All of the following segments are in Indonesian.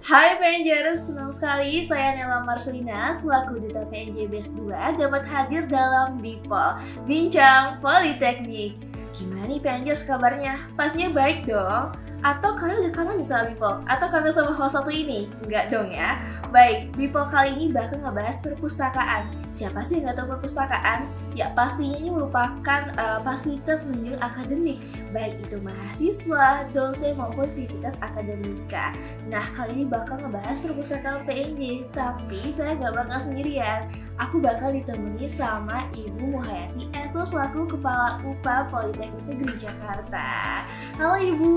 Hai PNJ, senang sekali saya Nela Marcelina selaku Duta PNJ BES 2 dapat hadir dalam BIPOL, Bincang Politeknik. Gimana nih PNJ kabarnya? Pastinya baik dong? Atau kalian udah kangen nih sama BIPOL? Atau kangen sama host satu ini? Enggak dong ya? Baik, BIPOL kali ini bakal ngebahas perpustakaan. Siapa sih yang nggak tahu perpustakaan? Ya pastinya ini merupakan fasilitas menunjang akademik, baik itu mahasiswa, dosen maupun sivitas akademika. Nah, kali ini bakal ngebahas perpustakaan PNJ, tapi saya nggak bakal sendirian. Aku bakal ditemani sama Ibu Muhayati Eso selaku Kepala UPA Politeknik Negeri Jakarta. Halo Ibu.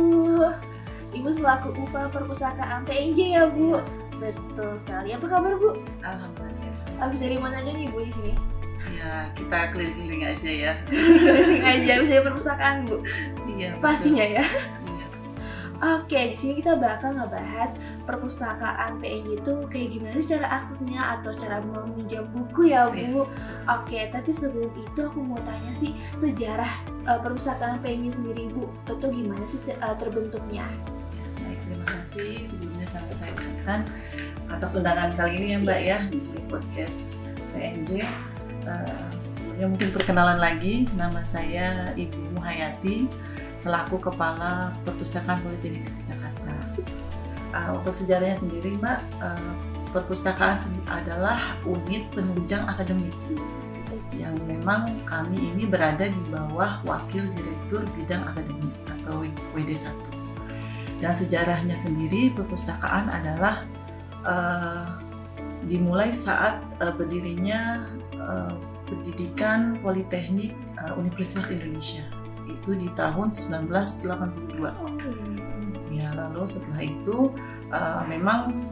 Ibu selaku UPA Perpustakaan PNJ ya Bu? Betul sekali. Apa kabar Bu? Alhamdulillah sehat. Abis dari mana aja nih Bu di sini? Ya, kita keliling-keliling aja ya. Keliling aja, abis dari perpustakaan Bu? Iya. Pastinya ya. Iya. Oke, di sini kita bakal ngebahas perpustakaan PNJ itu kayak gimana sih cara aksesnya atau cara meminjam buku ya Bu. Oke, tapi sebelum itu aku mau tanya sih sejarah perpustakaan PNJ sendiri Bu, itu gimana sih terbentuknya? Baik, terima kasih sebelumnya kami saya ucapkan atas undangan kali ini ya Mbak ya di podcast PNJ. Sebelumnya mungkin perkenalan lagi, nama saya Ibu Muhayati selaku Kepala Perpustakaan Politeknik Jakarta. Untuk sejarahnya sendiri Mbak, perpustakaan adalah unit penunjang akademik yang memang kami ini berada di bawah Wakil Direktur Bidang Akademik atau WD1. Dan sejarahnya sendiri perpustakaan adalah dimulai saat berdirinya Pendidikan Politeknik Universitas Indonesia itu di tahun 1982. Ya, lalu setelah itu memang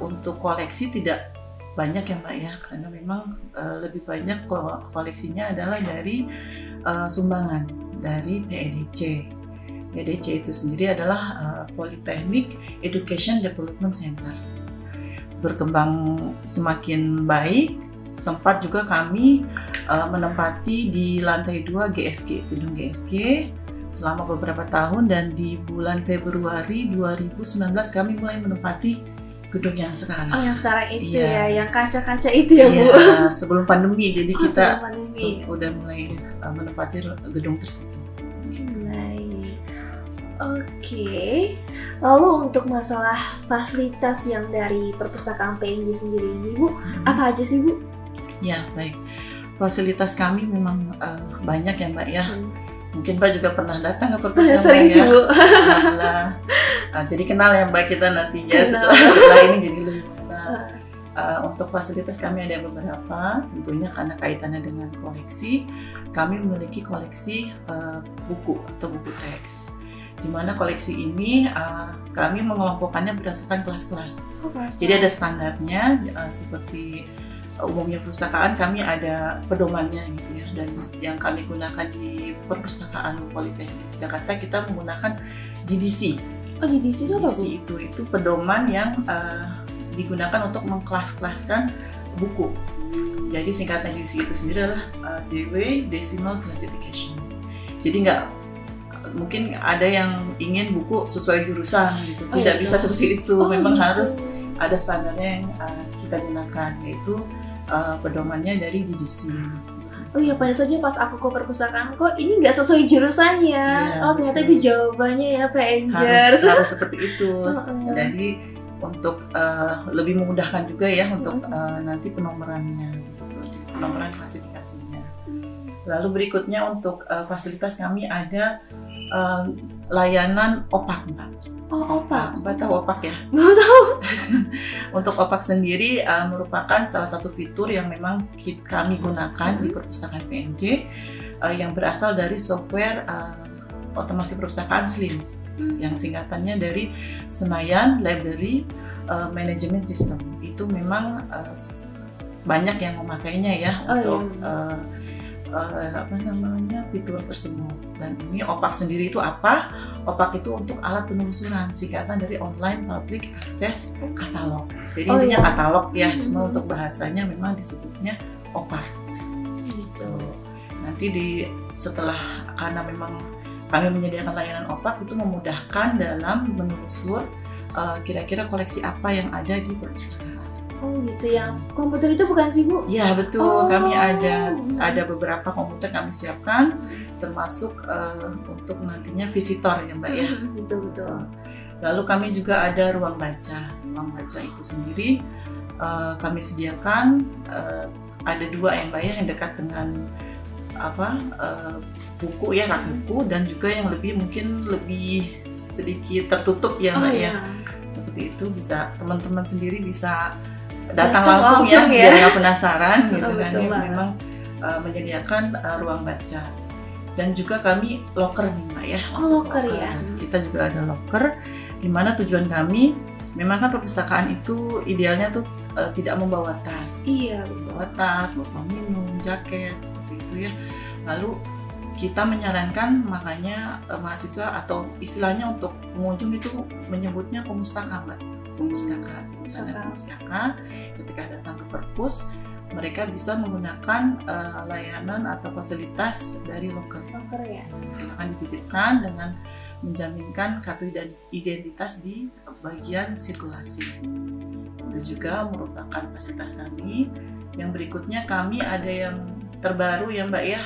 untuk koleksi tidak banyak ya Mbak ya, karena memang lebih banyak koleksinya adalah dari sumbangan dari PEDC. PEDC itu sendiri adalah Polytechnic Education Development Center. Berkembang semakin baik, sempat juga kami menempati di lantai 2 GSG, gedung GSG selama beberapa tahun, dan di bulan Februari 2019 kami mulai menempati gedung yang sekarang. Oh, yang sekarang itu ya, yang kaca-kaca itu ya Bu? Iya, sebelum pandemi, jadi kita udah mulai menempati gedung tersebut. Baik. Oke. Lalu untuk masalah fasilitas yang dari perpustakaan PNJ sendiri ini Bu, apa aja sih Bu? Ya, baik. Fasilitas kami memang banyak ya Mbak ya. Mungkin Mbak juga pernah datang ke perpustakaan sering ya. Sih Bu. Alhamdulillah. Jadi kenal ya Mbak kita nantinya setelah ini jadi lebih kenal. Untuk fasilitas kami ada beberapa, tentunya karena kaitannya dengan koleksi. Kami memiliki koleksi buku atau buku teks. Di mana koleksi ini kami mengelompokkannya berdasarkan kelas-kelas. Jadi ada standarnya seperti umumnya perpustakaan kami ada pedomannya gitu ya, dan yang kami gunakan di perpustakaan Politeknik Jakarta kita menggunakan GDC. Oh, GDC itu apa Bu? GDC itu pedoman yang digunakan untuk mengkelas-kelaskan buku. Jadi singkatnya GDC itu sendiri adalah Dewey Decimal Classification. Jadi nggak mungkin ada yang ingin buku sesuai jurusan gitu, tidak bisa seperti itu. Memang harus ada standarnya yang kita gunakan, yaitu pedomannya dari GDC. Oh iya, pada saja pas aku ke perpustakaan kok ini nggak sesuai jurusannya. Ya, ternyata itu jawabannya ya PNJ. Harus seperti itu. Jadi untuk lebih memudahkan juga ya untuk nanti penomorannya, penomoran klasifikasinya. Lalu berikutnya untuk fasilitas kami ada layanan OPAK Mbak. Oh, OPAK. Mbak tahu OPAK ya? Nggak tahu. Untuk OPAK sendiri merupakan salah satu fitur yang memang kami gunakan di perpustakaan PNJ yang berasal dari software otomasi perpustakaan SLIMS, yang singkatannya dari Senayan Library Management System. Itu memang banyak yang memakainya ya untuk fitur tersebut. Dan ini OPAK sendiri itu apa? OPAK itu untuk alat penelusuran, singkatan dari Online Public Access Catalog. Jadi intinya katalog ya, cuma untuk bahasanya memang disebutnya OPAK. Gitu. Nanti setelah karena memang kami menyediakan layanan OPAK itu memudahkan dalam menelusur kira-kira koleksi apa yang ada di perpustakaan. Oh gitu, yang komputer itu bukan sih Bu? Ya betul, kami ada beberapa komputer kami siapkan, termasuk untuk nantinya visitor ya Mbak ya. Betul. Lalu kami juga ada ruang baca. Ruang baca itu sendiri kami sediakan ada 2 ya Mbak ya, yang dekat dengan buku ya, rak buku, dan juga yang mungkin lebih sedikit tertutup ya Mbak ya. Seperti itu, bisa teman-teman sendiri bisa datang langsung ya, biar nggak penasaran gitu kan ya. Memang menyediakan ruang baca, dan juga kami locker nih Mbak ya. Locker ya. Kita juga ada locker, dimana tujuan kami memang kan perpustakaan itu idealnya tuh tidak membawa tas. Iya. Membawa tas, botol minum, jaket seperti itu ya. Lalu kita menyarankan makanya mahasiswa atau istilahnya untuk pengunjung itu menyebutnya pemustaka Mbak. Pemustaka. Ketika datang ke perpus, mereka bisa menggunakan layanan atau fasilitas dari locker ya. Silakan dititipkan dengan menjaminkan kartu identitas di bagian sirkulasi. Itu juga merupakan fasilitas kami. Yang berikutnya kami ada yang terbaru ya Mbak ya,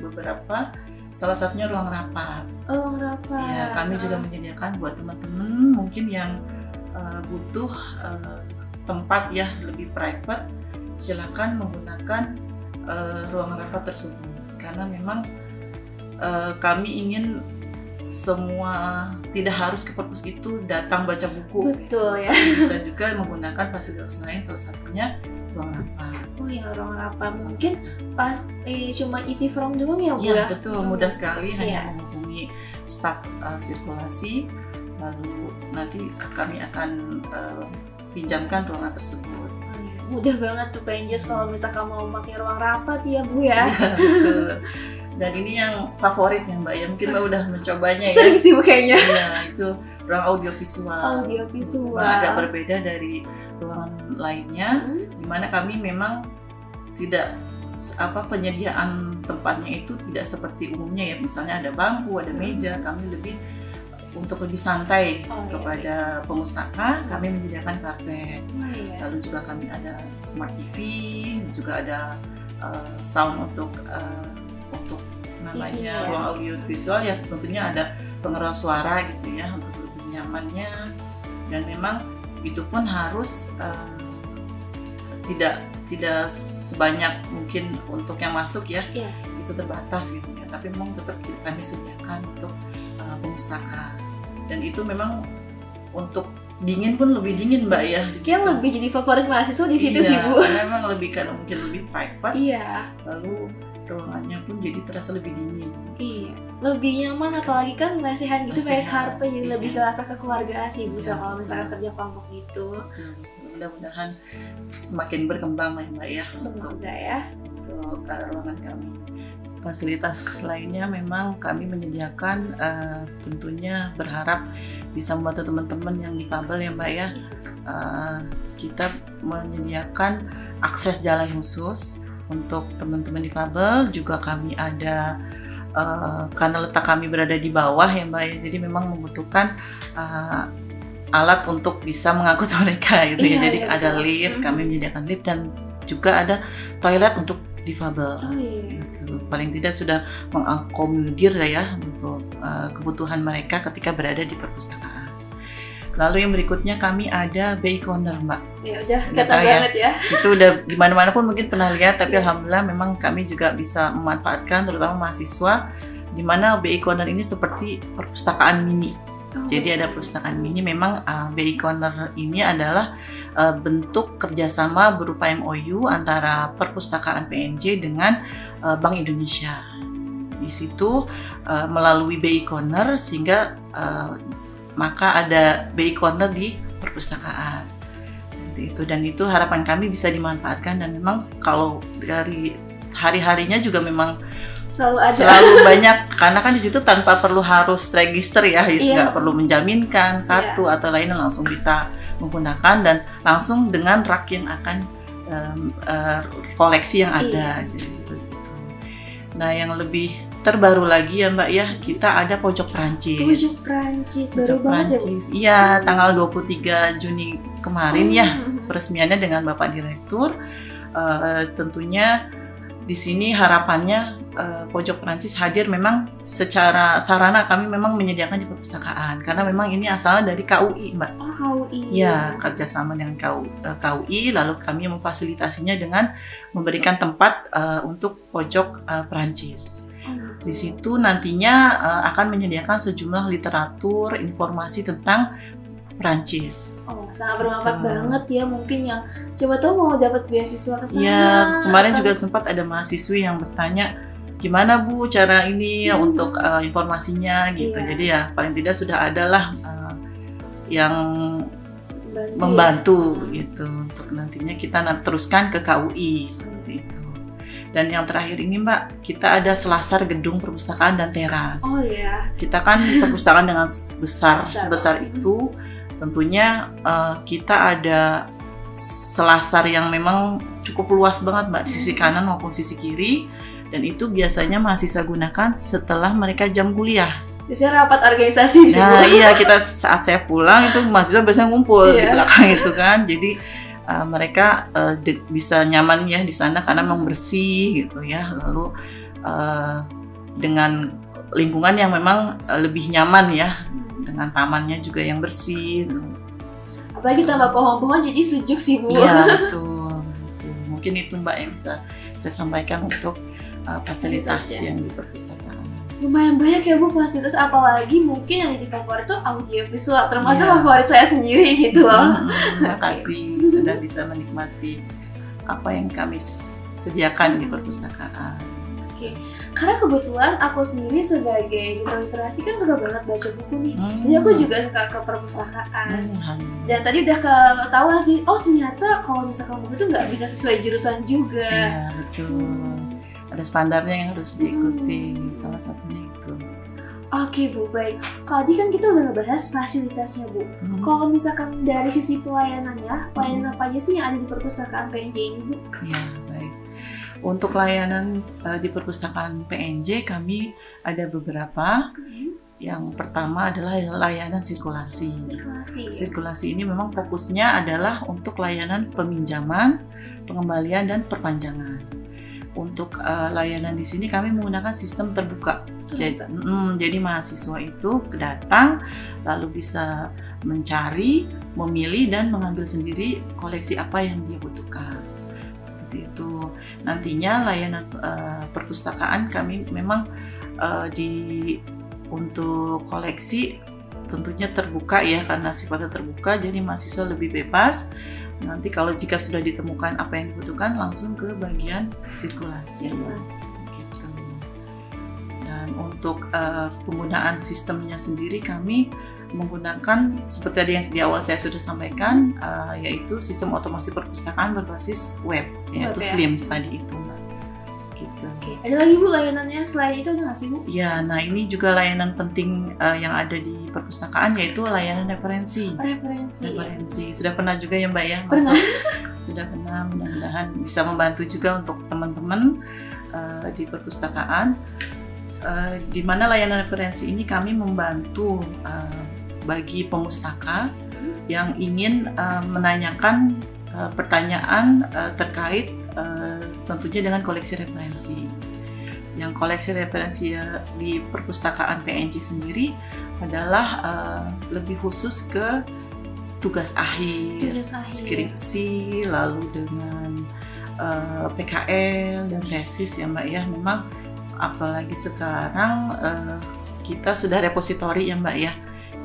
beberapa. Salah satunya ruang rapat. Ruang rapat. Ya, kami juga menyediakan buat teman-teman mungkin yang butuh tempat ya lebih private, silakan menggunakan ruang rapat tersebut, karena memang kami ingin semua tidak harus ke perpus itu datang baca buku. Betul ya. Bisa juga menggunakan fasilitas lain, salah satunya ruang rapat. Oh ya, ruang rapat mungkin pas cuma isi form doang ya Bu ya? Betul, mudah sekali, hanya menghubungi staf sirkulasi, lalu nanti kami akan pinjamkan ruangan tersebut. Mudah banget tuh PNJers kalau misalkan mau pakai ruang rapat ya Bu ya. Betul. Dan ini yang favorit ya Mbak ya, mungkin Mbak udah mencobanya ya. Sering sih Bu kayaknya. Iya, itu ruang audiovisual. Agak berbeda dari ruangan lainnya, dimana kami memang tidak penyediaan tempatnya itu tidak seperti umumnya ya, misalnya ada bangku, ada meja. Kami lebih santai kepada pemustaka, kami menyediakan karpet. Lalu juga kami ada smart TV, juga ada sound untuk namanya ruang audio visual ya, tentunya ada pengeras suara gitu ya untuk lebih nyamannya. Dan memang itu pun harus tidak sebanyak mungkin untuk yang masuk ya, itu terbatas gitu ya, tapi memang tetap kami sediakan untuk pemustaka. Dan itu memang untuk dingin pun lebih dingin Mbak ya. Kayak lebih jadi favorit mahasiswa di situ sih Bu. Memang mungkin lebih private. Iya. Lalu ruangannya pun jadi terasa lebih dingin. Iya, lebih nyaman, apalagi kan lesehan gitu kayak karpet, jadi lebih kerasa kekeluargaan sih Bu kalau misalkan kerja kelompok gitu. Mudah-mudahan semakin berkembang lah Mbak ya. Semoga ya. Untuk ruangan kami. Fasilitas lainnya memang kami menyediakan, tentunya berharap bisa membantu teman-teman yang difabel ya Mbak ya. Kita menyediakan akses jalan khusus untuk teman-teman difabel. Juga kami ada, karena letak kami berada di bawah ya Mbak ya, jadi memang membutuhkan alat untuk bisa mengangkut mereka gitu ya. Jadi ada lift, kami menyediakan lift, dan juga ada toilet untuk difabel. Gitu. Paling tidak sudah mengakomodir ya untuk kebutuhan mereka ketika berada di perpustakaan. Lalu yang berikutnya kami ada BI Corner Mbak. Ya udah kata banget ya. Itu udah di mana-mana pun mungkin pernah lihat, tapi alhamdulillah memang kami juga bisa memanfaatkan, terutama mahasiswa, di mana BI Corner ini seperti perpustakaan mini. Jadi ada perpustakaan mini. Memang BI Corner ini adalah bentuk kerjasama berupa MOU antara perpustakaan PNJ dengan Bank Indonesia. Di situ melalui BI Corner sehingga maka ada BI Corner di perpustakaan seperti itu, dan itu harapan kami bisa dimanfaatkan. Dan memang kalau dari hari-harinya juga memang selalu banyak, karena kan di situ tanpa perlu harus register ya, nggak perlu menjaminkan kartu atau lainnya, langsung bisa menggunakan dan langsung dengan rak yang akan koleksi yang ada. Jadi seperti itu. Nah, yang lebih terbaru lagi ya Mbak ya, kita ada Pojok Prancis. Pojok Prancis, baru banget ya Bu? Iya, tanggal 23 Juni kemarin ya, peresmiannya dengan Bapak Direktur. Tentunya di sini harapannya Pojok Prancis hadir memang secara sarana kami memang menyediakan di perpustakaan, karena memang ini asalnya dari KUI Mbak. Oh, KUI. Ya, kerjasama dengan KUI, lalu kami memfasilitasinya dengan memberikan tempat untuk Pojok Prancis. Di situ nantinya akan menyediakan sejumlah literatur, informasi tentang Prancis. Oh, sangat bermanfaat banget ya, mungkin yang coba tahu mau dapat beasiswa ke sana. Iya, kemarin juga sempat ada mahasiswi yang bertanya, gimana Bu cara ini untuk informasinya gitu. Jadi ya paling tidak sudah adalah yang membantu gitu untuk nantinya kita teruskan ke KUI seperti itu. Dan yang terakhir ini Mbak, kita ada selasar gedung perpustakaan dan teras. Oh iya. Kita kan perpustakaan dengan sebesar itu, tentunya kita ada selasar yang memang cukup luas banget Mbak, di sisi kanan maupun sisi kiri. Dan itu biasanya mahasiswa gunakan setelah mereka jam kuliah. Biasanya rapat organisasi. Nah iya, kita saat saya pulang itu mahasiswa biasanya ngumpul di belakang itu kan. Jadi mereka bisa nyaman ya di sana karena memang bersih gitu ya. Lalu dengan lingkungan yang memang lebih nyaman ya, dengan tamannya juga yang bersih. Apalagi tambah pohon-pohon jadi sejuk sih Bu. Iya betul. Mungkin itu Mbak yang bisa saya sampaikan untuk fasilitas yang di perpustakaan. Lumayan banyak ya Bu fasilitas, apalagi mungkin yang jadi favorit itu audiovisual, termasuk favorit saya sendiri gitu loh. Terima kasih sudah bisa menikmati apa yang kami sediakan di perpustakaan. Oke, karena kebetulan aku sendiri sebagai duta literasi kan suka banget baca buku nih. Jadi aku juga suka ke perpustakaan. Dan tadi udah ketahuan sih, oh ternyata kalau misalkan buku itu nggak bisa sesuai jurusan juga. Iya betul. Ada standarnya yang harus diikuti, salah satunya itu. Oke Bu, baik. Tadi kan kita udah ngebahas fasilitasnya Bu. Kalau misalkan dari sisi pelayanannya, pelayanan apa aja sih yang ada di perpustakaan PNJ ini Bu? Ya, baik. Untuk layanan di perpustakaan PNJ kami ada beberapa. Yang pertama adalah layanan sirkulasi. Sirkulasi ini memang fokusnya adalah untuk layanan peminjaman, pengembalian, dan perpanjangan. Untuk layanan di sini kami menggunakan sistem terbuka. Jadi mahasiswa itu datang lalu bisa mencari, memilih dan mengambil sendiri koleksi apa yang dia butuhkan. Seperti itu. Nantinya layanan perpustakaan kami memang untuk koleksi tentunya terbuka ya, karena sifatnya terbuka jadi mahasiswa lebih bebas. Nanti kalau jika sudah ditemukan apa yang dibutuhkan langsung ke bagian sirkulasi gitu. Dan untuk penggunaan sistemnya sendiri kami menggunakan seperti tadi yang di awal saya sudah sampaikan, yaitu sistem otomasi perpustakaan berbasis web, yaitu SLIMS tadi itu Mbak. Gitu. Oke. Ada lagi Bu layanannya selain itu, ada nggak sih Bu? Ya, nah ini juga layanan penting yang ada di perpustakaan, yaitu layanan referensi. Referensi. Sudah pernah juga ya Mbak ya masuk? Sudah pernah, mudah-mudahan bisa membantu juga untuk teman-teman di perpustakaan. Di mana layanan referensi ini kami membantu bagi pemustaka yang ingin menanyakan pertanyaan terkait tentunya dengan koleksi referensi. Yang koleksi referensi di perpustakaan PNJ sendiri adalah lebih khusus ke tugas akhir, skripsi, lalu dengan PKL dan tesis ya Mbak ya. Memang apalagi sekarang kita sudah repositori ya Mbak ya.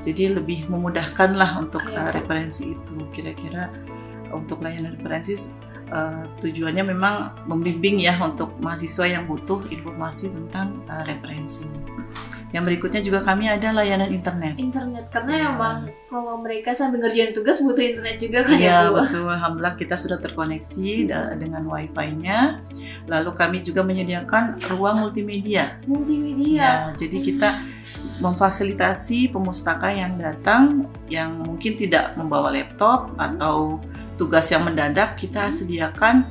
Jadi lebih memudahkan lah untuk referensi itu. Kira-kira untuk layanan referensi tujuannya memang membimbing ya untuk mahasiswa yang butuh informasi tentang referensi. Yang berikutnya juga kami ada layanan internet. Karena emang kalau mereka sambil ngerjain tugas butuh internet juga kan ya Bu? Betul, alhamdulillah kita sudah terkoneksi dengan wifi-nya. Lalu kami juga menyediakan ruang multimedia. Ya, jadi kita memfasilitasi pemustaka yang datang yang mungkin tidak membawa laptop atau tugas yang mendadak, kita sediakan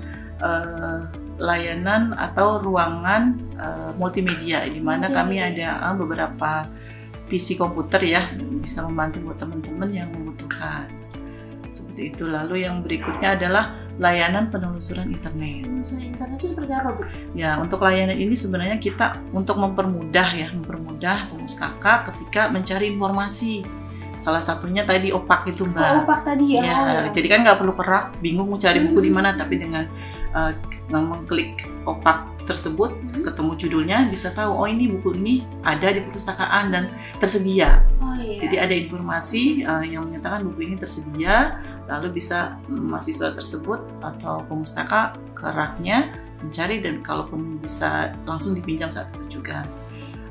layanan atau ruangan multimedia, di mana kami ada beberapa PC komputer ya, bisa membantu buat teman-teman yang membutuhkan. Seperti itu. Lalu yang berikutnya adalah layanan penelusuran internet. Penelusuran internet itu seperti apa, Bu? Ya, untuk layanan ini sebenarnya kita untuk mempermudah pemustaka ketika mencari informasi. Salah satunya tadi OPAK itu, Mbak. Oh, OPAK tadi ya. Jadi kan nggak perlu kerak, bingung mau cari buku di mana, tapi dengan mengklik OPAK tersebut, ketemu judulnya, bisa tahu oh ini buku ini ada di perpustakaan dan tersedia. Jadi ada informasi yang menyatakan buku ini tersedia, lalu bisa mahasiswa tersebut atau pemustaka ke raknya mencari, dan kalaupun bisa langsung dipinjam saat itu juga.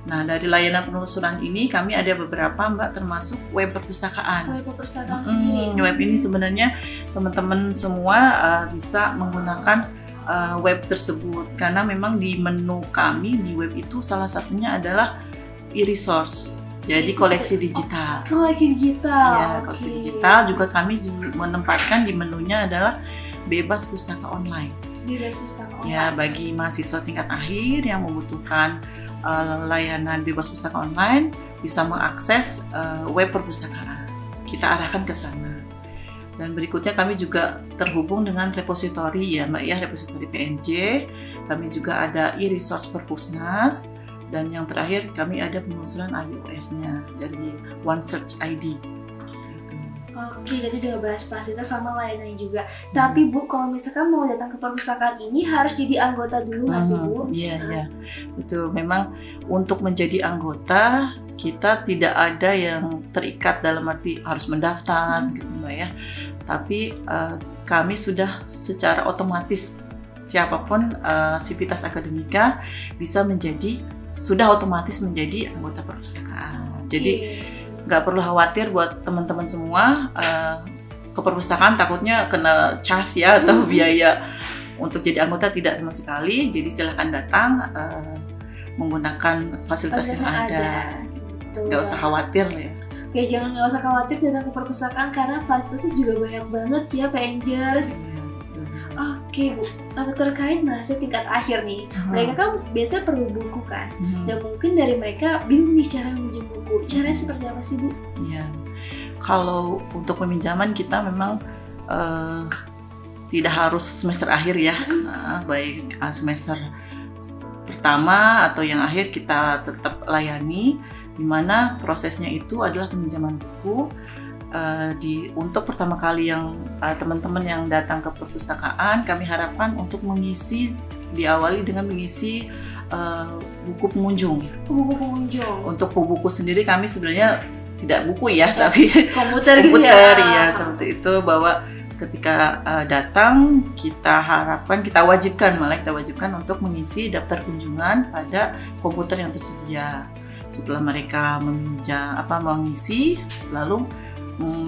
Nah, dari layanan penelusuran ini kami ada beberapa, Mbak, termasuk web perpustakaan. Web perpustakaan sendiri. Web ini sebenarnya teman-teman semua bisa menggunakan web tersebut, karena memang di menu kami di web itu salah satunya adalah e-resource. Jadi koleksi digital. Koleksi digital. Ya, koleksi digital juga kami menempatkan di menunya adalah bebas pustaka online. Bebas pustaka online. Ya, bagi mahasiswa tingkat akhir yang membutuhkan layanan bebas pustaka online bisa mengakses web perpustakaan. Kita arahkan ke sana. Dan berikutnya kami juga terhubung dengan repositori ya, Mbak ya, repositori PNJ. Kami juga ada e-resource Perpusnas. Dan yang terakhir kami ada penelusuran iOS-nya dari OneSearch ID. Oke, jadi udah bahas fasilitas sama lainnya juga. Tapi Bu, kalau misalkan mau datang ke perpustakaan ini harus jadi anggota dulu nggak sih, Bu? Iya, betul. Memang untuk menjadi anggota kita tidak ada yang terikat dalam arti harus mendaftar, gitu Mbak ya. Tapi kami sudah secara otomatis siapapun sivitas akademika sudah otomatis menjadi anggota perpustakaan. Jadi nggak perlu khawatir buat teman-teman semua ke perpustakaan takutnya kena cas ya atau biaya untuk jadi anggota, tidak sama sekali. Jadi silahkan datang menggunakan fasilitas yang ada. Nggak usah khawatir ya. Oke, nggak usah khawatir datang ke perpustakaan karena fasilitasnya juga banyak banget ya, PNJers. Oke, Bu, terkait mahasiswa tingkat akhir nih, mereka kan biasanya perlu buku kan, dan mungkin dari mereka bingung nih cara meminjam buku. Caranya seperti apa sih, Bu? Iya, kalau untuk peminjaman kita memang tidak harus semester akhir ya, baik semester pertama atau yang akhir kita tetap layani, di mana prosesnya itu adalah peminjaman buku. Untuk pertama kali yang teman-teman yang datang ke perpustakaan, kami harapkan untuk diawali dengan mengisi buku pengunjung. Buku pengunjung. Untuk buku sendiri kami sebenarnya tidak buku ya, tapi komputer gitu ya. Seperti itu, bahwa ketika datang kita wajibkan untuk mengisi daftar kunjungan pada komputer yang tersedia. Setelah mereka mengisi, lalu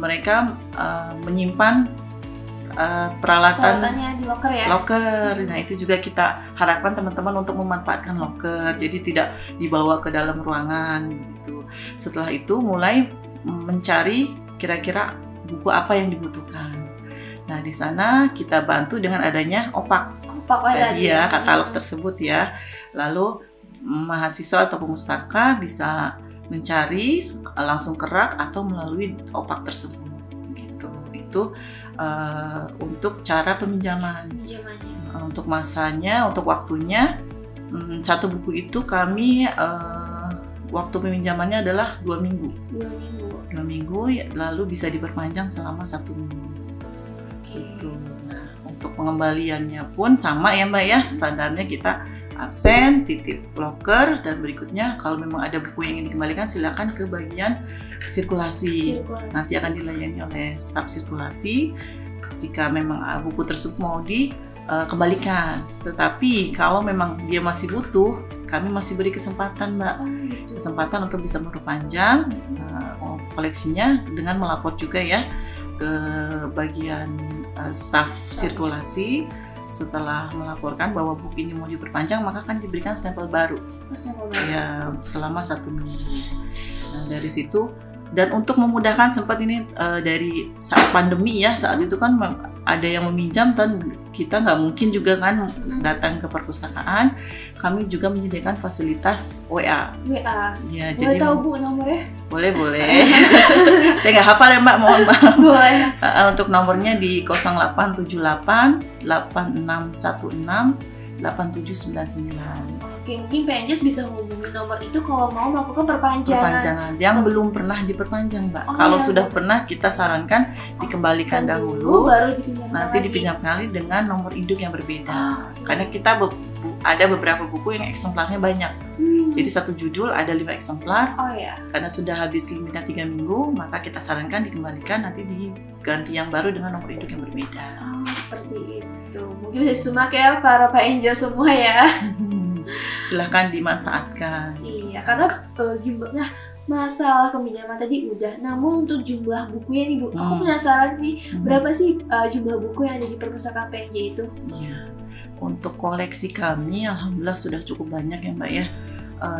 mereka menyimpan peralatannya di loker ya. Loker. Nah, itu juga kita harapkan teman-teman untuk memanfaatkan loker. Jadi tidak dibawa ke dalam ruangan gitu. Setelah itu mulai mencari kira-kira buku apa yang dibutuhkan. Nah, di sana kita bantu dengan adanya OPAK tadi ya, katalog tersebut ya. Lalu mahasiswa atau pemustaka bisa mencari langsung ke rak atau melalui OPAK tersebut gitu. Itu untuk cara peminjaman. Untuk masanya, untuk waktunya, satu buku itu kami waktu peminjamannya adalah 2 minggu. 2 minggu, lalu bisa diperpanjang selama 1 minggu. Gitu. Nah, untuk pengembaliannya pun sama ya Mbak ya, standarnya kita absen, titip loker, dan berikutnya kalau memang ada buku yang ingin dikembalikan silakan ke bagian sirkulasi. Nanti akan dilayani oleh staf sirkulasi jika memang buku tersebut mau dikembalikan. Tetapi kalau memang dia masih butuh, kami masih beri kesempatan Mbak, kesempatan untuk bisa memperpanjang koleksinya dengan melapor juga ya ke bagian staf sirkulasi. Setelah melaporkan bahwa buku ini mau diperpanjang, maka akan diberikan stempel baru ya selama 1 minggu. Nah, dari situ, dan untuk memudahkan sempat ini dari saat pandemi ya, saat itu kan ada yang meminjam dan kita nggak mungkin juga kan datang ke perpustakaan, kami juga menyediakan fasilitas WA. WA. Ya, Boleh tahu Bu nomornya? Boleh. Saya nggak hafal ya Mbak, mohon maaf. Boleh. Untuk nomornya di 0878 8616 8799. Oke, mungkin PNJS bisa hubungi nomor itu kalau mau melakukan perpanjangan. Yang belum pernah diperpanjang, Mbak. Oh, kalau iya, sudah Mbak. pernah, kita sarankan dikembalikan Kan dahulu, baru dipinjam nanti lagi. dipinjam kali dengan nomor induk yang berbeda. Oke. Karena kita ada beberapa buku yang eksemplarnya banyak. Jadi satu judul ada 5 eksemplar. Oh ya. Karena sudah habis limitnya 3 minggu, maka kita sarankan dikembalikan, nanti diganti yang baru dengan nomor induk yang berbeda. Oh, seperti itu. Mungkin bisa simak ya para PNJ semua ya. Silahkan dimanfaatkan. Iya, karena jumlahnya masalah peminjaman tadi udah. Namun untuk jumlah bukunya nih Bu, aku penasaran sih berapa sih jumlah buku yang ada di perpustakaan PNJ itu? Iya, untuk koleksi kami alhamdulillah sudah cukup banyak ya Mbak ya.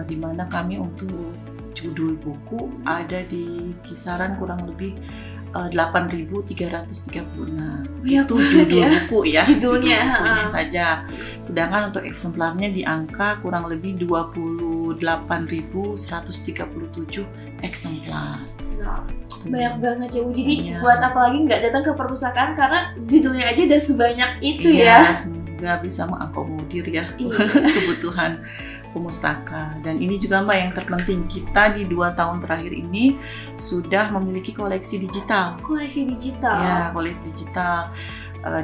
Dimana kami untuk judul buku ada di kisaran kurang lebih 8.336. Itu judul buku ya, judulnya bukunya saja. Sedangkan untuk eksemplarnya di angka kurang lebih 28.137 eksemplar. Nah, banyak banget ya Bu. Jadi Iya. buat apalagi nggak datang ke perpustakaan karena judulnya aja udah sebanyak itu Iya, ya. semoga bisa mengakomodir ya Iya. kebutuhan pemustaka. Dan ini juga Mbak yang terpenting, kita di 2 tahun terakhir ini sudah memiliki koleksi digital. Koleksi digital. Ya, koleksi digital.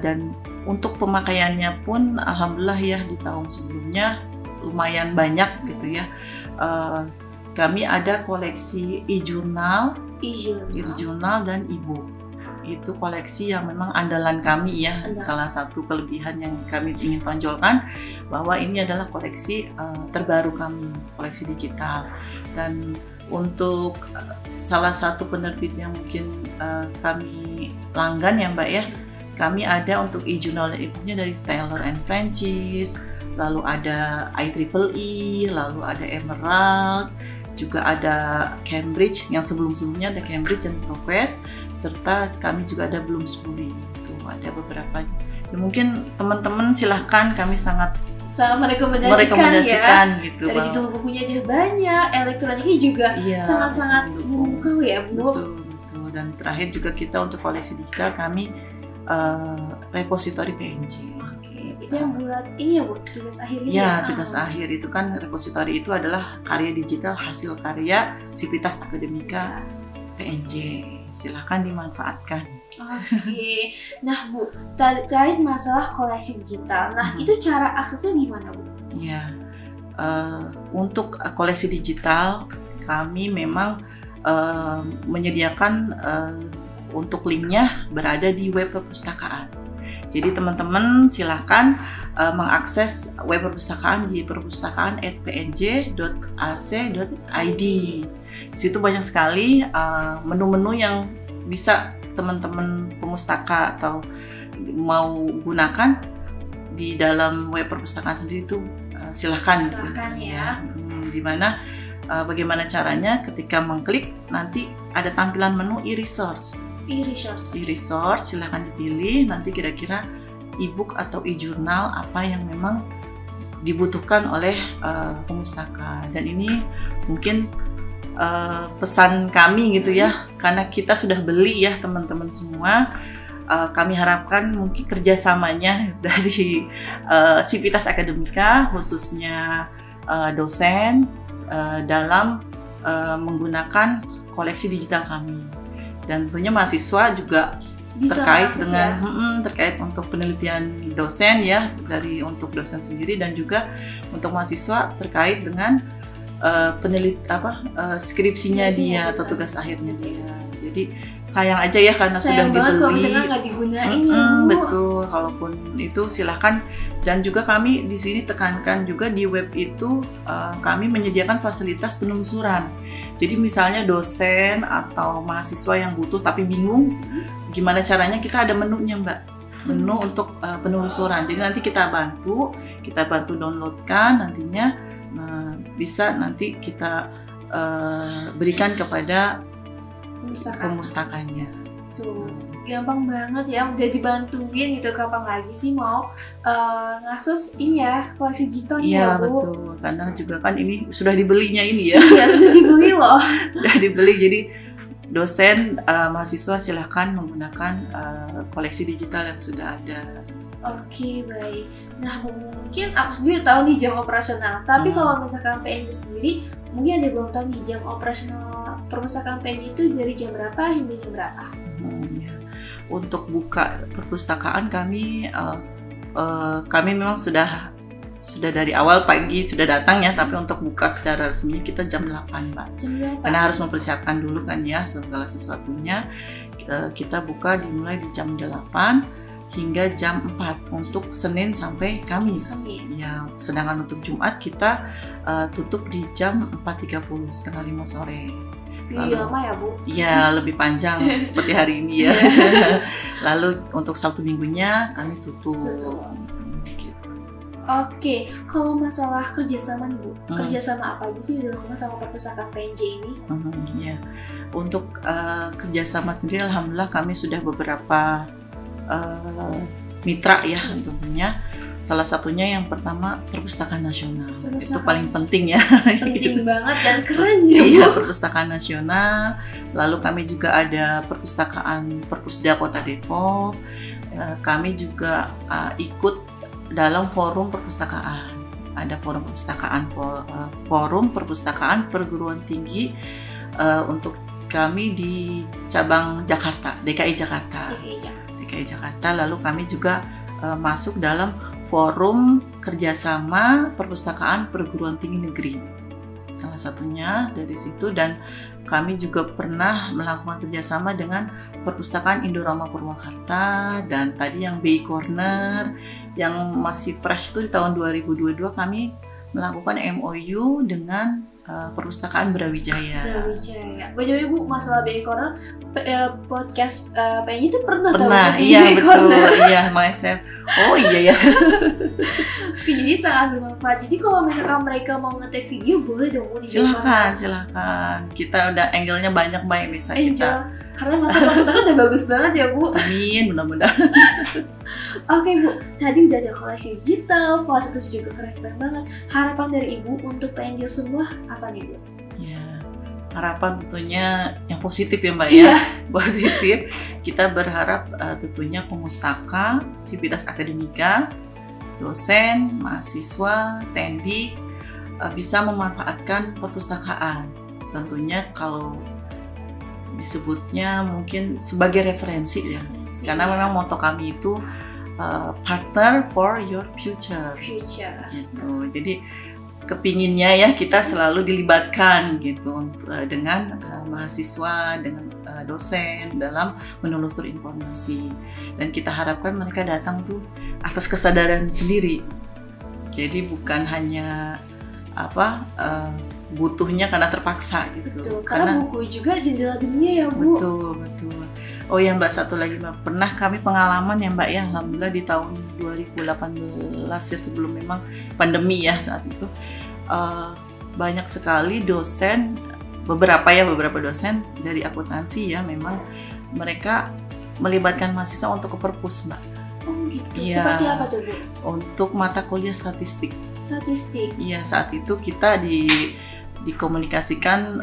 Dan untuk pemakaiannya pun alhamdulillah ya di tahun sebelumnya lumayan banyak gitu ya. Kami ada koleksi e-jurnal, dan e-book. Itu koleksi yang memang andalan kami ya. Salah satu kelebihan yang kami ingin tonjolkan bahwa ini adalah koleksi terbaru kami, koleksi digital. Dan untuk salah satu penerbit yang mungkin kami langgan ya Mbak ya, kami ada untuk e-jurnal dan e-booknya dari Taylor & Francis, lalu ada IEEE, lalu ada Emerald, juga ada Cambridge, yang sebelum-sebelumnya ada Cambridge dan ProQuest, serta kami juga ada Bloomsbury. Itu ada beberapa. Ya, mungkin teman-teman silahkan, kami sangat merekomendasikan ya. gitu. Dari judul bukunya aja banyak, elektroniknya juga sangat-sangat memukau ya Bu. Betul. Dan terakhir juga kita untuk koleksi digital kami repositori PNJ. Itu yang buat ini ya Bu, tugas akhirnya. Ya, tugas akhir itu kan repositori itu adalah karya digital hasil karya Sivitas Akademika PNJ. Silahkan dimanfaatkan. Oke. Nah Bu, terkait masalah koleksi digital, nah itu cara aksesnya gimana Bu? Ya, untuk koleksi digital kami memang menyediakan untuk linknya berada di web perpustakaan. Jadi teman-teman silahkan mengakses web perpustakaan di perpustakaan@pnj.ac.id. Di situ banyak sekali menu-menu yang bisa teman-teman pemustaka atau mau gunakan di dalam web perpustakaan sendiri itu silahkan ya. Dimana bagaimana caranya ketika mengklik nanti ada tampilan menu e-resource. E-resource silahkan dipilih, nanti kira-kira e-book atau e-jurnal apa yang memang dibutuhkan oleh pemustaka. Dan ini mungkin pesan kami gitu ya, karena kita sudah beli ya teman-teman semua. Kami harapkan mungkin kerjasamanya dari Sivitas Akademika khususnya dosen dalam menggunakan koleksi digital kami. Dan tentunya mahasiswa juga bisa terkait untuk penelitian dosen ya, dari untuk dosen sendiri dan juga untuk mahasiswa terkait dengan skripsinya dia atau tugas akhirnya dia. Jadi sayang aja ya karena sudah dibeli. Kalau misalnya nggak digunain ya Bu. Betul, kalaupun itu silahkan. Dan juga kami di sini tekankan juga di web itu kami menyediakan fasilitas penelusuran. Jadi misalnya dosen atau mahasiswa yang butuh tapi bingung gimana caranya, kita ada menunya Mbak. Menu untuk penelusuran. Jadi nanti kita bantu downloadkan nantinya. Bisa nanti kita berikan kepada pemustakanya. gampang banget ya, udah dibantuin gitu. Kapan lagi sih mau ngakses ini ya, koleksi digital nih Iya ya Bu? betul, karena juga kan ini sudah dibelinya ini ya. Iya, sudah dibeli loh. Sudah dibeli, jadi dosen, mahasiswa silahkan menggunakan koleksi digital yang sudah ada. Oke, baik. Nah, mungkin aku sendiri tahu nih jam operasional. Tapi kalau misalkan PNJ sendiri, mungkin ada yang belum tahu nih jam operasional perpustakaan PNJ itu dari jam berapa hingga jam berapa? Ya. Untuk buka perpustakaan kami memang sudah dari awal pagi sudah datang ya, tapi untuk buka secara resmi kita jam 8 Mbak. Jam berapa? Karena harus mempersiapkan dulu kan ya segala sesuatunya. Kita buka dimulai di jam 8 hingga jam 4 untuk Senin sampai Kamis. Ya, sedangkan untuk Jumat kita tutup di jam 4.30, setengah 5 sore. Lebih lama ya Bu? Iya, lebih panjang seperti hari ini ya. Lalu untuk Sabtu Minggunya kami tutup. Oke, kalau masalah kerjasama nih Bu, kerjasama apa aja sih yang dilakukan sama perpustakaan PNJ ini? Ya, untuk kerjasama sendiri, alhamdulillah kami sudah beberapa mitra ya tentunya. Salah satunya yang pertama Perpustakaan Nasional. Itu paling penting ya. Penting banget dan keren ya Bu. Iya, Perpustakaan Nasional. Lalu kami juga ada Perpustakaan Perpusda Kota Depok. Kami juga ikut dalam forum perpustakaan. Ada forum perpustakaan perguruan tinggi untuk kami di cabang Jakarta, DKI Jakarta. Lalu kami juga masuk dalam forum kerjasama perpustakaan perguruan tinggi negeri. Salah satunya dari situ, dan kami juga pernah melakukan kerjasama dengan Perpustakaan Indorama Purwakarta, dan tadi yang BI Corner yang masih fresh itu di tahun 2022 kami melakukan MOU dengan Perpustakaan Brawijaya. By the way Bu, masalah BI Corner, podcast PNJ itu pernah iya betul, iya makanya oh iya ya. Oke, jadi sangat bermanfaat. Jadi kalau misalkan mereka mau nge-tag video, boleh dong Bu di silakan. Kita udah angle-nya banyak Mbak yang bisa kita. Karena masa perpustakaan udah bagus banget ya Bu. Amin, mudah-mudahan. Oke Bu, tadi udah ada koleksi digital, fasilitas juga keren-keren banget. Harapan dari Ibu untuk PNJ semua apa nih Bu? Ya, harapan tentunya yang positif ya Mbak ya. Positif. Kita berharap tentunya pemustaka, sivitas akademika, dosen, mahasiswa, tendik bisa memanfaatkan perpustakaan. Tentunya kalau disebutnya mungkin sebagai referensi ya. Karena memang moto kami itu partner for your future. Gitu. Jadi kepinginnya ya kita selalu dilibatkan gitu dengan mahasiswa, dengan dosen dalam menelusuri informasi, dan kita harapkan mereka datang tuh atas kesadaran sendiri. Jadi bukan hanya butuhnya karena terpaksa gitu. Betul, karena buku juga jendela dunia ya Bu. Betul. Oh ya Mbak, satu lagi Mbak, pernah kami pengalaman ya Mbak ya, alhamdulillah di tahun 2018 ya, sebelum memang pandemi ya saat itu, banyak sekali dosen, beberapa dosen dari akuntansi ya, memang mereka melibatkan mahasiswa untuk ke perpus Mbak. Oh gitu, seperti apa tuh Bu? Untuk mata kuliah statistik. Iya, saat itu kita dikomunikasikan,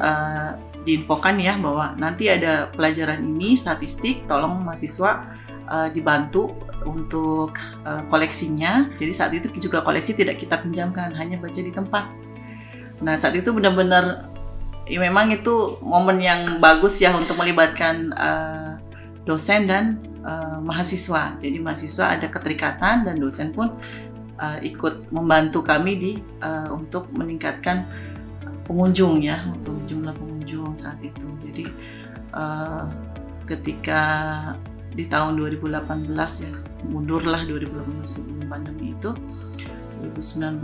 diinfokan ya bahwa nanti ada pelajaran ini statistik, tolong mahasiswa dibantu untuk koleksinya. Jadi saat itu juga koleksi tidak kita pinjamkan, hanya baca di tempat. Nah saat itu benar-benar ya memang itu momen yang bagus ya untuk melibatkan dosen dan mahasiswa. Jadi mahasiswa ada keterikatan dan dosen pun ikut membantu kami untuk meningkatkan pengunjung ya, untuk jumlah pengunjung saat itu. Jadi ketika di tahun 2018 ya, mundurlah 2018 sebelum pandemi itu, 2019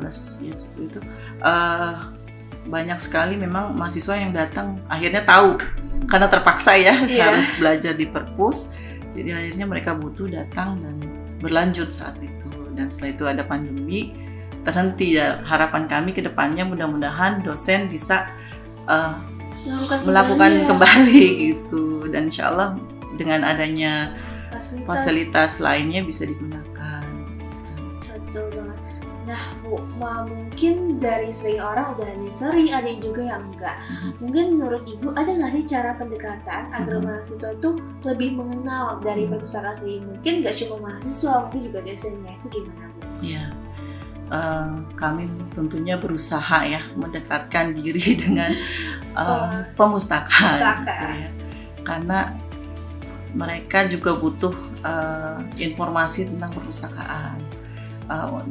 ya seperti itu, banyak sekali memang mahasiswa yang datang akhirnya tahu karena terpaksa ya harus belajar di perpus. Jadi akhirnya mereka butuh datang dan berlanjut saat itu. Dan setelah itu ada pandemi, terhenti ya. Harapan kami ke depannya mudah-mudahan dosen bisa melakukan kembali gitu, dan insya Allah dengan adanya fasilitas lainnya bisa digunakan. Betul banget. Nah Bu, mungkin dari sebagian orang udah ada yang sering, ada yang juga yang enggak. Mungkin menurut Ibu ada nggak sih cara pendekatan agar mahasiswa itu lebih mengenal dari perpustakaan sendiri? Mungkin nggak cuma mahasiswa, mungkin juga dosennya, itu gimana Bu? Iya, kami tentunya berusaha ya mendekatkan diri dengan pemustakaan. Gitu ya. Karena mereka juga butuh informasi tentang perpustakaan.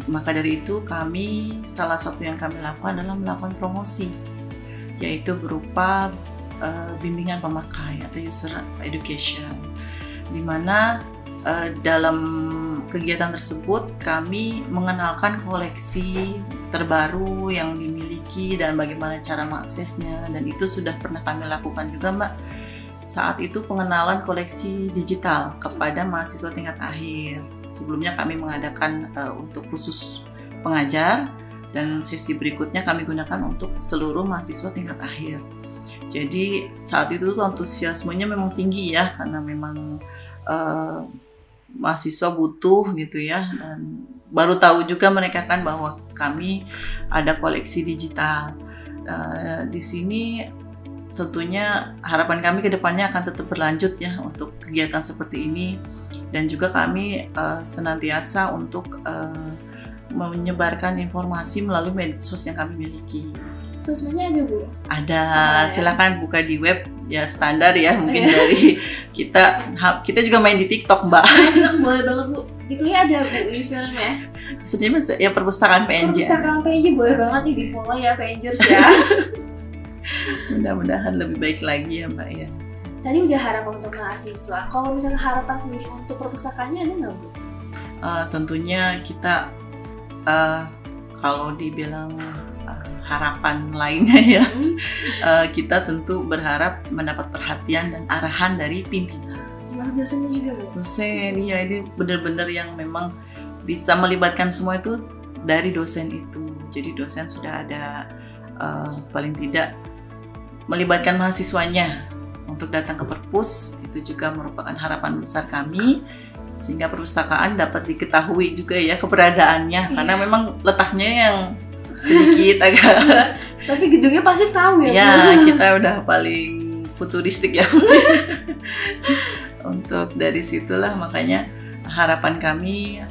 Maka dari itu salah satu yang kami lakukan adalah melakukan promosi, yaitu berupa bimbingan pemakai atau user education, di mana dalam kegiatan tersebut kami mengenalkan koleksi terbaru yang dimiliki dan bagaimana cara mengaksesnya, dan itu sudah pernah kami lakukan juga Mbak. Saat itu pengenalan koleksi digital kepada mahasiswa tingkat akhir. Sebelumnya kami mengadakan untuk khusus pengajar, dan sesi berikutnya kami gunakan untuk seluruh mahasiswa tingkat akhir. Jadi saat itu tuh antusiasmenya memang tinggi ya, karena memang mahasiswa butuh gitu ya, dan baru tahu juga mereka kan bahwa kami ada koleksi digital. Di sini tentunya harapan kami ke depannya akan tetap berlanjut ya untuk kegiatan seperti ini, dan juga kami senantiasa untuk menyebarkan informasi melalui medsos yang kami miliki. Sosmednya ada Bu? Ada, silakan buka di web ya, standar ya mungkin dari kita juga main di TikTok Mbak. Boleh banget Bu. Gitu ya ada Bu username. Username ya perpustakaan PNJ. Perpustakaan PNJ boleh banget nih di follow ya PNJers ya. Mudah-mudahan lebih baik lagi ya Mbak ya. Tadi udah harapan untuk mahasiswa. Kalau misalnya harapan sendiri untuk perpustakaannya ada nggak Bu? Tentunya kita kalau dibilang harapan lainnya ya, kita tentu berharap mendapat perhatian dan arahan dari pimpinan. Mas dosennya juga Bu? Dosen, iya, ini benar-benar yang memang bisa melibatkan semua itu dari dosen itu. Jadi dosen sudah ada paling tidak melibatkan mahasiswanya untuk datang ke perpus. Itu juga merupakan harapan besar kami, sehingga perpustakaan dapat diketahui juga ya keberadaannya, karena memang letaknya yang sedikit agak tapi gedungnya pasti tahu ya. Ya, kita udah paling futuristik ya. Untuk dari situlah makanya harapan kami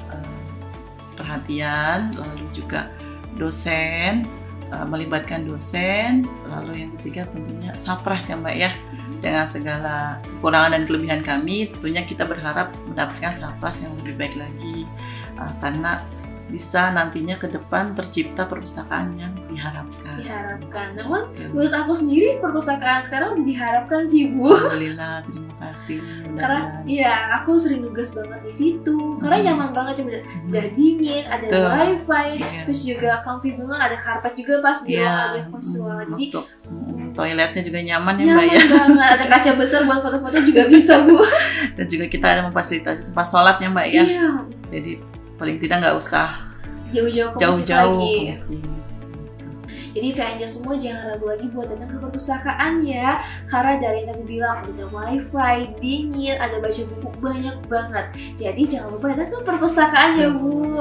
perhatian, lalu juga dosen, melibatkan dosen, lalu yang ketiga tentunya Sapras ya Mbak ya. Dengan segala kekurangan dan kelebihan kami, tentunya kita berharap mendapatkan Sapras yang lebih baik lagi, karena bisa nantinya ke depan tercipta perpustakaan yang diharapkan. Namun menurut aku sendiri perpustakaan sekarang udah diharapkan sih Bu. Alhamdulillah, terima kasih. Karena ya aku sering nugas banget di situ. Karena nyaman banget, udah dingin, ada wifi, terus juga comfy banget, ada karpet juga pas di ruang visual. Jadi toiletnya juga nyaman ya Mbak ya. Nyaman banget, ada kaca besar buat foto-foto juga bisa Bu. Dan juga kita ada memfasilitasi tempat sholat ya Mbak ya. Iya. Jadi paling tidak nggak usah jauh-jauh ke masjid. Jadi PNJ semua jangan ragu lagi buat datang ke perpustakaan ya, karena dari yang tadi bilang ada wifi, dingin, ada baca buku banyak banget. Jadi jangan lupa datang ke perpustakaan ya Bu.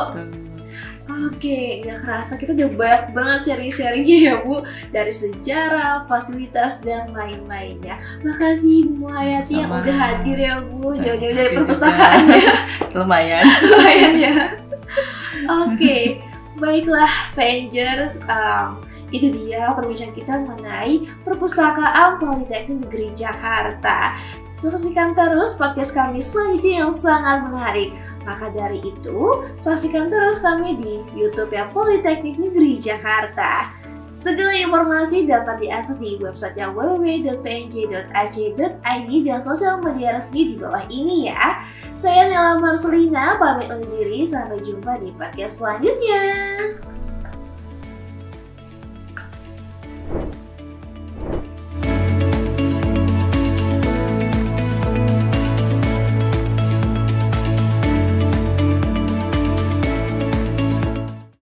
Oke, nggak kerasa kita udah banyak banget sharing-sharingnya ya Bu, dari sejarah, fasilitas, dan lain-lainnya. Makasih Bu Hayati yang udah hadir ya Bu, jauh-jauh dari perpustakaannya. Lumayan ya. Oke, baiklah PNJers, itu dia perbincangan kita mengenai Perpustakaan Politeknik Negeri Jakarta. Saksikan terus podcast kami selanjutnya yang sangat menarik. Maka dari itu, saksikan terus kami di YouTube ya Politeknik Negeri Jakarta. Segala informasi dapat diakses di website www.pnj.ac.id dan sosial media resmi di bawah ini ya. Saya Nela Marselina, pamit undur diri, sampai jumpa di podcast selanjutnya.